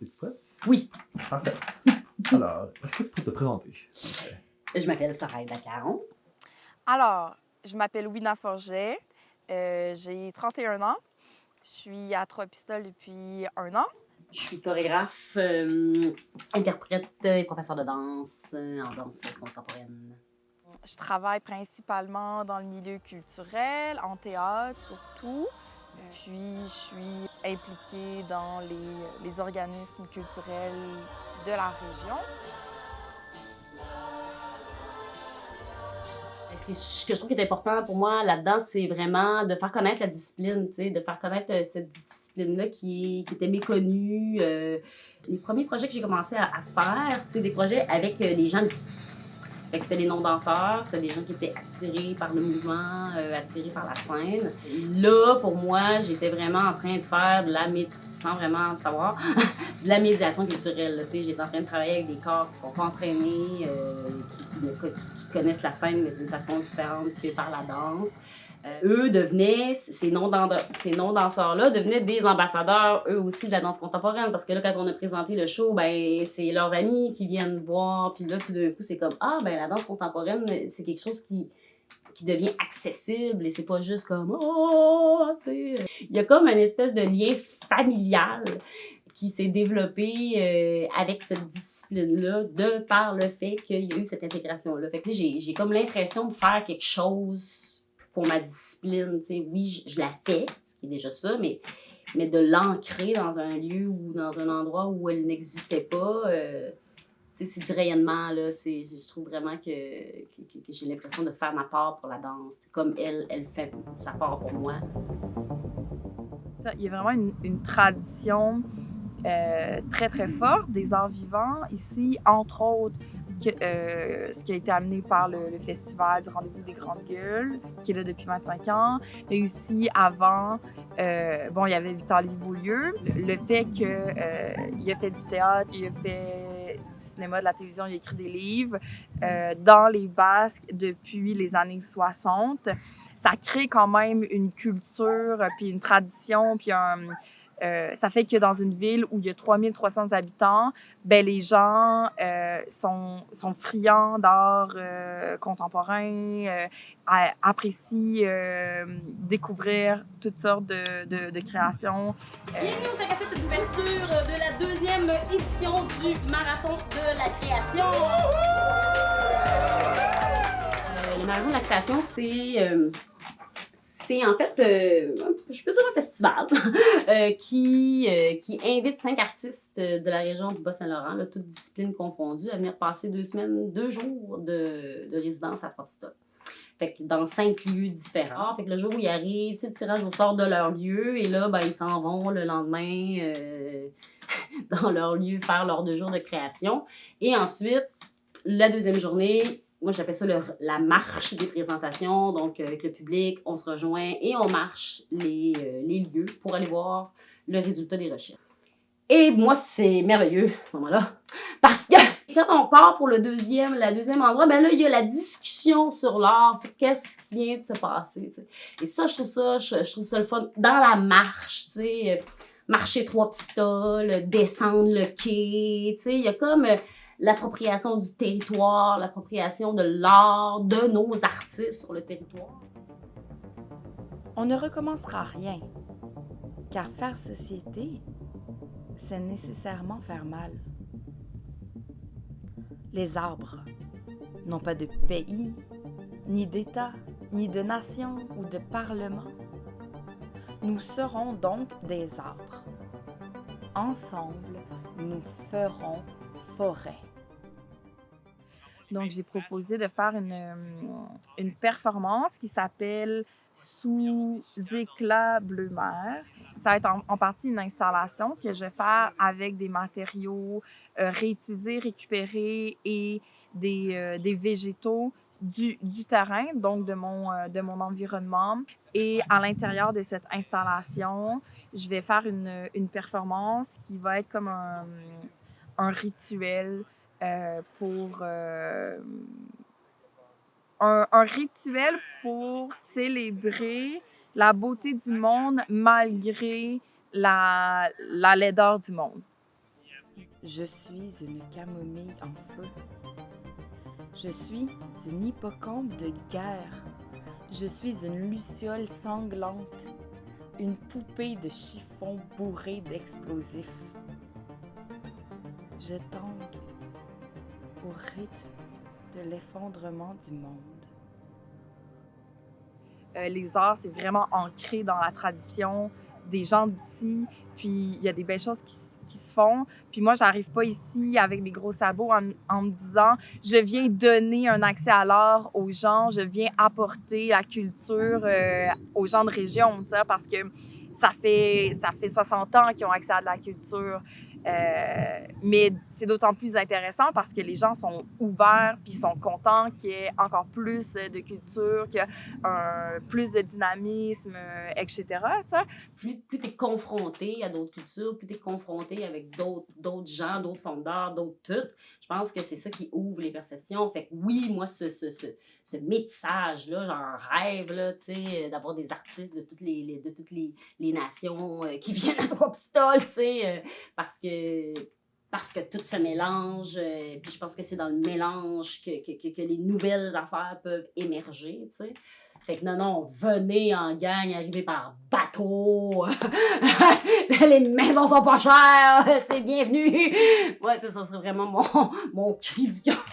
es-tu prête? Oui. Parfait. Alors, est-ce que tu peux te présenter? Je m'appelle Soraya Caron. Alors, je m'appelle Wina Forget. J'ai 31 ans. Je suis à Trois-Pistoles depuis 1 an. Je suis chorégraphe, interprète et professeur de danse en danse contemporaine. Je travaille principalement dans le milieu culturel, en théâtre surtout. Puis, je suis impliquée dans les organismes culturels de la région. Ce que je trouve qui est important pour moi là-dedans, c'est vraiment de faire connaître la discipline, de faire connaître cette discipline-là qui était méconnue. Les premiers projets que j'ai commencé à faire, c'est des projets avec les gens d'ici. Fait que c'était des non-danseurs, c'était des gens qui étaient attirés par le mouvement, attirés par la scène. Et là, pour moi, j'étais vraiment en train de faire de la sans vraiment savoir, de la médiation culturelle. J'étais en train de travailler avec des corps qui sont pas entraînés, qui connaissent la scène mais d'une façon différente que par la danse. Eux devenaient, ces non-danseurs-là devenaient des ambassadeurs, eux aussi, de la danse contemporaine. Parce que là, quand on a présenté le show, ben c'est leurs amis qui viennent voir. Puis là, tout d'un coup, c'est comme, ah, ben la danse contemporaine, c'est quelque chose qui devient accessible. Et c'est pas juste comme, oh, tu sais. Il y a comme une espèce de lien familial qui s'est développé avec cette discipline-là, de par le fait qu'il y a eu cette intégration-là. Fait que j'ai comme l'impression de faire quelque chose pour ma discipline, oui, je la fais, ce qui est déjà ça, mais de l'ancrer dans un lieu ou dans un endroit où elle n'existait pas, c'est du rayonnement, là, je trouve vraiment que j'ai l'impression de faire ma part pour la danse, comme elle fait sa part pour moi. Il y a vraiment une tradition très, très forte des arts vivants ici, entre autres, ce qui a été amené par le festival du Rendez-vous des Grandes Gueules, qui est là depuis 25 ans. Mais aussi, avant, il y avait Victor Lévy-Beaulieu. Le fait qu'il a fait du théâtre, il a fait du cinéma, de la télévision, il a écrit des livres dans les Basques depuis les années 60. Ça crée quand même une culture, puis une tradition, puis ça fait que dans une ville où il y a 3300 habitants, ben les gens sont friands d'art contemporain, apprécient découvrir toutes sortes de créations. Bienvenue au 5 à 7 d'ouverture de la 2e édition du Marathon de la création. Le Marathon de la création, c'est en fait, je peux dire un festival qui invite 5 artistes de la région du Bas-Saint-Laurent, toutes disciplines confondues, à venir passer 2 jours de résidence à Trois-Pistoles. Fait que dans 5 lieux différents. Fait que le jour où ils arrivent, c'est le tirage au sort de leur lieu. Et là, ben, ils s'en vont le lendemain dans leur lieu faire leurs 2 jours de création. Et ensuite, la 2e journée, moi, j'appelle ça la marche des présentations. Donc, avec le public, on se rejoint et on marche les lieux pour aller voir le résultat des recherches. Et moi, c'est merveilleux, à ce moment-là. Parce que quand on part pour la deuxième endroit, ben là, il y a la discussion sur l'art, sur qu'est-ce qui vient de se passer. T'sais. Et ça, je trouve ça le fun. Dans la marche, tu sais, marcher Trois-Pistoles, descendre le quai, tu sais, il y a comme l'appropriation du territoire, l'appropriation de l'art, de nos artistes sur le territoire. On ne recommencera rien, car faire société, c'est nécessairement faire mal. Les arbres n'ont pas de pays, ni d'État, ni de nation ou de parlement. Nous serons donc des arbres. Ensemble, nous ferons forêt. Donc, j'ai proposé de faire une performance qui s'appelle « Sous éclat bleu mer ». Ça va être en partie une installation que je vais faire avec des matériaux réutilisés, récupérés et des végétaux du terrain, donc de mon environnement. Et à l'intérieur de cette installation, je vais faire une performance qui va être comme un rituel pour un rituel pour célébrer la beauté du monde malgré la laideur du monde. Je suis une camomille en feu. Je suis une hippocampe de guerre. Je suis une luciole sanglante. Une poupée de chiffon bourrée d'explosifs. Je tangue au rythme de l'effondrement du monde. Les arts, c'est vraiment ancré dans la tradition des gens d'ici. Puis il y a des belles choses qui se font. Puis moi, j'arrive pas ici avec mes gros sabots en me disant « je viens donner un accès à l'art aux gens, je viens apporter la culture aux gens de région », parce que ça fait 60 ans qu'ils ont accès à de la culture. Mais c'est d'autant plus intéressant parce que les gens sont ouverts puis sont contents qu'il y ait encore plus de culture, qu'il y ait plus de dynamisme, etc. T'sais. Plus tu es confronté à d'autres cultures, plus tu es confronté avec d'autres gens, d'autres formes d'art, d'autres tout, je pense que c'est ça qui ouvre les perceptions. Fait que oui, moi, ce métissage-là, j'en rêve, là, d'avoir des artistes de toutes les nations qui viennent à Trois-Pistoles, parce que tout se mélange, puis je pense que c'est dans le mélange que les nouvelles affaires peuvent émerger, tu sais. Fait que non, venez en gang, arrivez par bateau, les maisons sont pas chères, bienvenue! Ouais, ça serait vraiment mon cri du cœur.